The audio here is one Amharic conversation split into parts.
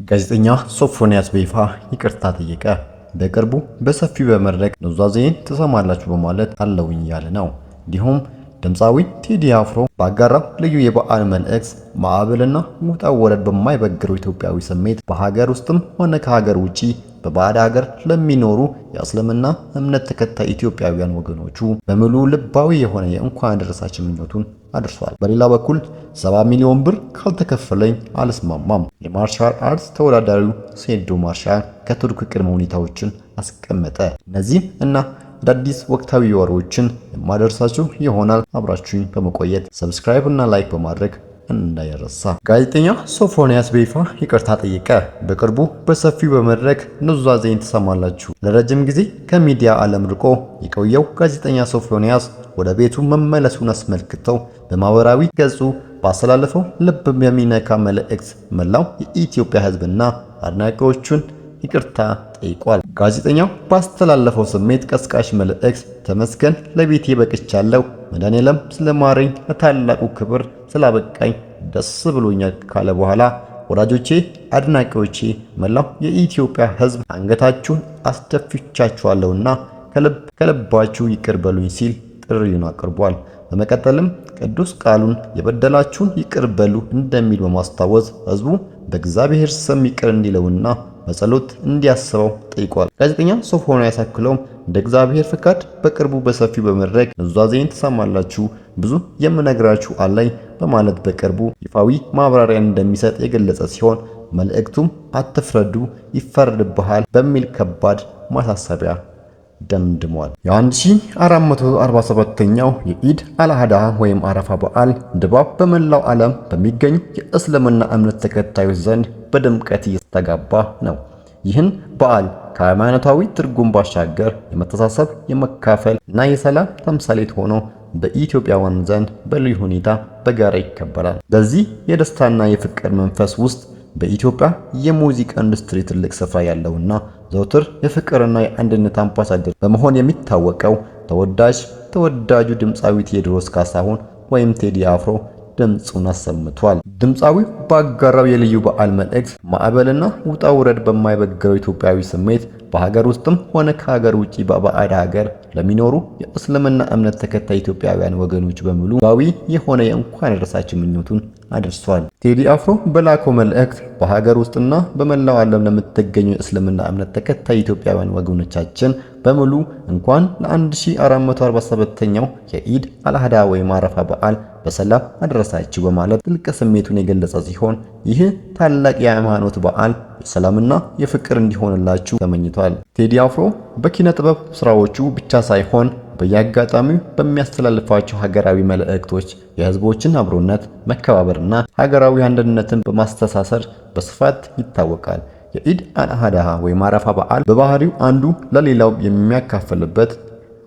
ጋዜጠኛ ሶፎንያስ በይፋ ይቅርታ ጠየቀ። በቅርቡ በሰፊው በመድረክ ኑዛዜን ትሰማላችሁ በማለት አለውኝ ያለ ነው። እንዲሁም ድምፃዊ ቴዲ አፍሮ ባጋራው ልዩ የበዓል መልእክት ማዕበልና ውጣ ወረድ በማይበግረው ኢትዮጵያዊ ስሜት በሀገር ውስጥም ሆነ ከሀገር ውጪ በባዕድ ሀገር ለሚኖሩ የእስልምና እምነት ተከታይ ኢትዮጵያውያን ወገኖቹ በሙሉ ልባዊ የሆነ የእንኳን አደረሳችሁ ምኞቱን አድርሷል። በሌላ በኩል 70 ሚሊዮን ብር ካልተከፈለኝ አልስማማም። የማርሻል አርትስ ተወዳዳሪው ሴዶ ማርሻል ከቱርክ ቅድመ ሁኔታዎችን አስቀመጠ። እነዚህም እና አዳዲስ ወቅታዊ ወሬዎችን የማደርሳችሁ ይሆናል። አብራችሁኝ በመቆየት ሰብስክራይብ እና ላይክ በማድረግ እንዳይረሳ። ጋዜጠኛ ሶፎንያስ በይፋ ይቅርታ ጠየቀ። በቅርቡ በሰፊው በመድረክ ኑዛዜን ትሰማላችሁ። ለረጅም ጊዜ ከሚዲያ ዓለም ርቆ የቆየው ጋዜጠኛ ሶፎንያስ ወደ ቤቱ መመለሱን አስመልክተው በማህበራዊ ገጹ ባስተላለፈው ልብ የሚነካ መልእክት መላው የኢትዮጵያ ሕዝብና አድናቂዎቹን ይቅርታ ጠይቋል። ጋዜጠኛው ባስተላለፈው ስሜት ቀስቃሽ መልእክት ተመስገን ለቤቴ በቅቻለሁ፣ መድኃኔዓለም ስለማረኝ፣ ለታላቁ ክብር ስላበቃኝ ደስ ብሎኛል ካለ በኋላ ወዳጆቼ፣ አድናቂዎቼ፣ መላው የኢትዮጵያ ሕዝብ አንገታችሁን አስደፍቻችኋለሁና ከልባችሁ ይቅር በሉኝ ሲል ጥሪውን አቅርቧል። በመቀጠልም ቅዱስ ቃሉን የበደላችሁን ይቅር በሉ እንደሚል በማስታወስ ሕዝቡ በእግዚአብሔር ስም ይቅር እንዲለውና በጸሎት እንዲያስበው ጠይቋል። ጋዜጠኛ ሶፎንያስ አክሎም እንደ እግዚአብሔር ፍቃድ በቅርቡ በሰፊው በመድረክ ኑዛዜን ትሰማላችሁ፣ ብዙ የምነግራችሁ አለኝ በማለት በቅርቡ ይፋዊ ማብራሪያን እንደሚሰጥ የገለጸ ሲሆን መልእክቱም አትፍረዱ ይፈረድብሃል በሚል ከባድ ማሳሰቢያ ደምድሟል። የ1447ኛው የኢድ አልአድሃ ወይም አረፋ በዓል ድባብ በመላው ዓለም በሚገኙ የእስልምና እምነት ተከታዮች ዘንድ በድምቀት እየተጋባ ነው። ይህን በዓል ከሃይማኖታዊ ትርጉም ባሻገር የመተሳሰብ፣ የመካፈል እና የሰላም ተምሳሌት ሆኖ በኢትዮጵያውያን ዘንድ በልዩ ሁኔታ በጋራ ይከበራል። በዚህ የደስታና የፍቅር መንፈስ ውስጥ በኢትዮጵያ የሙዚቃ ኢንዱስትሪ ትልቅ ስፍራ ያለውና ዘውትር የፍቅርና የአንድነት አምባሳደር በመሆን የሚታወቀው ተወዳጁ ድምፃዊ ቴዎድሮስ ካሳሁን ወይም ቴዲ አፍሮ ድምጹን አሰምቷል። ድምፃዊው ባጋራው የልዩ በዓል መልእክት ማዕበልና ውጣ ውረድ በማይበግረው ኢትዮጵያዊ ስሜት በሀገር ውስጥም ሆነ ከሀገር ውጪ በባዕድ ሀገር ለሚኖሩ የእስልምና እምነት ተከታይ ኢትዮጵያውያን ወገኖች በሙሉ ባዊ የሆነ የእንኳን አደረሳችሁ ምኞቱን አድርሷል። ቴዲ አፍሮ በላከው መልእክት በሀገር ውስጥና በመላው ዓለም ለምትገኙ የእስልምና እምነት ተከታይ ኢትዮጵያውያን ወገኖቻችን በሙሉ እንኳን ለ1447ኛው የኢድ አልአድሃ ወይም አረፋ በዓል በሰላም አደረሳችሁ በማለት ጥልቅ ስሜቱን የገለጸ ሲሆን ይህ ታላቅ የሃይማኖት በዓል የሰላምና የፍቅር እንዲሆንላችሁ ተመኝቷል። ቴዲ አፍሮ በኪነ ጥበብ ስራዎቹ ብቻ ሳይሆን በየአጋጣሚው በሚያስተላልፋቸው ሀገራዊ መልእክቶች የህዝቦችን አብሮነት፣ መከባበርና ሀገራዊ አንድነትን በማስተሳሰር በስፋት ይታወቃል። የኢድ አልአድሃ ወይም አረፋ በዓል በባህሪው አንዱ ለሌላው የሚያካፍልበት፣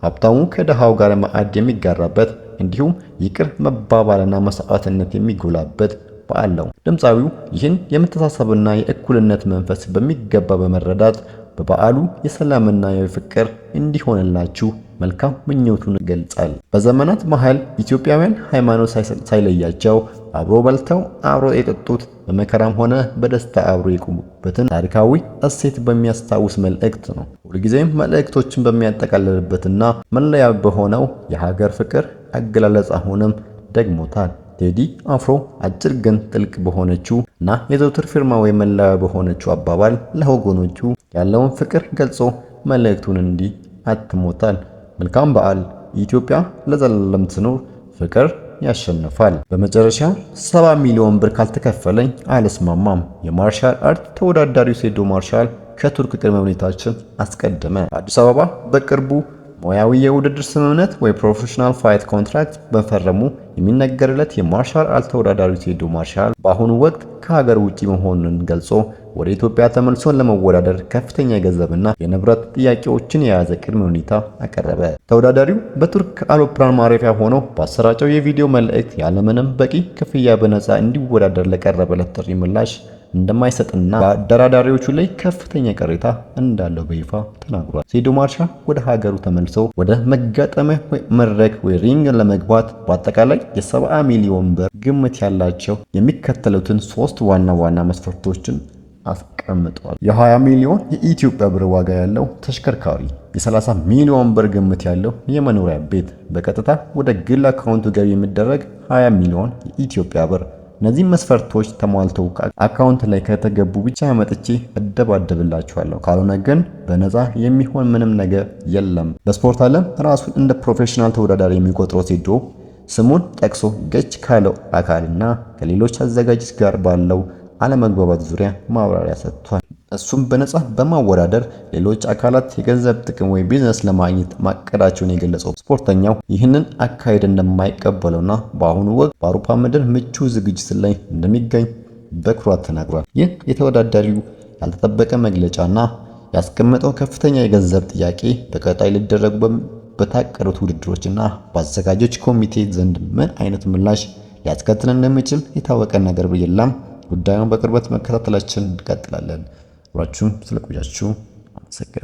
ሀብታሙ ከደሃው ጋር ማዕድ የሚጋራበት እንዲሁም ይቅር መባባልና መስዋዕትነት የሚጎላበት በዓል ነው። ድምፃዊው ይህን የመተሳሰብና የእኩልነት መንፈስ በሚገባ በመረዳት በበዓሉ የሰላምና የፍቅር እንዲሆንላችሁ መልካም ምኞቱን ገልጻል። በዘመናት መሃል ኢትዮጵያውያን ሃይማኖት ሳይለያቸው አብሮ በልተው አብሮ የጠጡት በመከራም ሆነ በደስታ አብሮ የቆሙበትን ታሪካዊ እሴት በሚያስታውስ መልእክት ነው። ሁልጊዜም መልእክቶችን በሚያጠቃልልበትና መለያ በሆነው የሀገር ፍቅር አገላለጽ አሁንም ደግሞታል። ቴዲ አፍሮ አጭር ግን ጥልቅ በሆነችው እና የዘውትር ፊርማ ወይም መለያ በሆነችው አባባል ለወገኖቹ ያለውን ፍቅር ገልጾ መልእክቱን እንዲህ አትሞታል። መልካም በዓል። ኢትዮጵያ ለዘላለም ትኑር፣ ፍቅር ያሸንፋል። በመጨረሻ 70 ሚሊዮን ብር ካልተከፈለኝ አልስማማም። የማርሻል አርት ተወዳዳሪው ሴዶ ማርሻል ከቱርክ ቅድመ ሁኔታዎችን አስቀደመ። አዲስ አበባ በቅርቡ ሙያዊ የውድድር ስምምነት ወይ ፕሮፌሽናል ፋይት ኮንትራክት በፈረሙ የሚነገርለት የማርሻል አርት ተወዳዳሪው ቴዲ ማርሻል በአሁኑ ወቅት ከሀገር ውጪ መሆኑን ገልጾ ወደ ኢትዮጵያ ተመልሶን ለመወዳደር ከፍተኛ የገንዘብና የንብረት ጥያቄዎችን የያዘ ቅድመ ሁኔታ አቀረበ። ተወዳዳሪው በቱርክ አውሮፕላን ማረፊያ ሆኖ ባሰራጨው የቪዲዮ መልእክት ያለምንም በቂ ክፍያ በነፃ እንዲወዳደር ለቀረበለት ጥሪ ምላሽ እንደማይሰጥና በአደራዳሪዎቹ ላይ ከፍተኛ ቅሬታ እንዳለው በይፋ ተናግሯል። ሴዶ ማርሻል ወደ ሀገሩ ተመልሶ ወደ መጋጠሚያ መድረክ ወይ ሪንግ ለመግባት በአጠቃላይ የ70 ሚሊዮን ብር ግምት ያላቸው የሚከተሉትን ሶስት ዋና ዋና መስፈርቶችን አስቀምጧል። የ20 ሚሊዮን የኢትዮጵያ ብር ዋጋ ያለው ተሽከርካሪ፣ የ30 ሚሊዮን ብር ግምት ያለው የመኖሪያ ቤት፣ በቀጥታ ወደ ግል አካውንቱ ገቢ የሚደረግ 20 ሚሊዮን የኢትዮጵያ ብር። እነዚህ መስፈርቶች ተሟልተው አካውንት ላይ ከተገቡ ብቻ መጥቼ እደባደብላችኋለሁ። ካልሆነ ግን በነፃ የሚሆን ምንም ነገር የለም። በስፖርት ዓለም ራሱን እንደ ፕሮፌሽናል ተወዳዳሪ የሚቆጥረው ቴዶ ስሙን ጠቅሶ ገጭ ካለው አካልና ከሌሎች አዘጋጆች ጋር ባለው አለመግባባት ዙሪያ ማብራሪያ ሰጥቷል። እሱም በነፃ በማወዳደር ሌሎች አካላት የገንዘብ ጥቅም ወይ ቢዝነስ ለማግኘት ማቀዳቸውን የገለጸው ስፖርተኛው ይህንን አካሄድ እንደማይቀበለውና በአሁኑ ወቅት በአውሮፓ ምድር ምቹ ዝግጅት ላይ እንደሚገኝ በኩራት ተናግሯል። ይህ የተወዳዳሪው ያልተጠበቀ መግለጫና ያስቀመጠው ከፍተኛ የገንዘብ ጥያቄ በቀጣይ ሊደረጉ በታቀዱት ውድድሮችና በአዘጋጆች ኮሚቴ ዘንድ ምን አይነት ምላሽ ሊያስከትል እንደሚችል የታወቀ ነገር የለም። ጉዳዩን በቅርበት መከታተላችን እንቀጥላለን። አብራችሁን ስለቆያችሁ አመሰግናለሁ።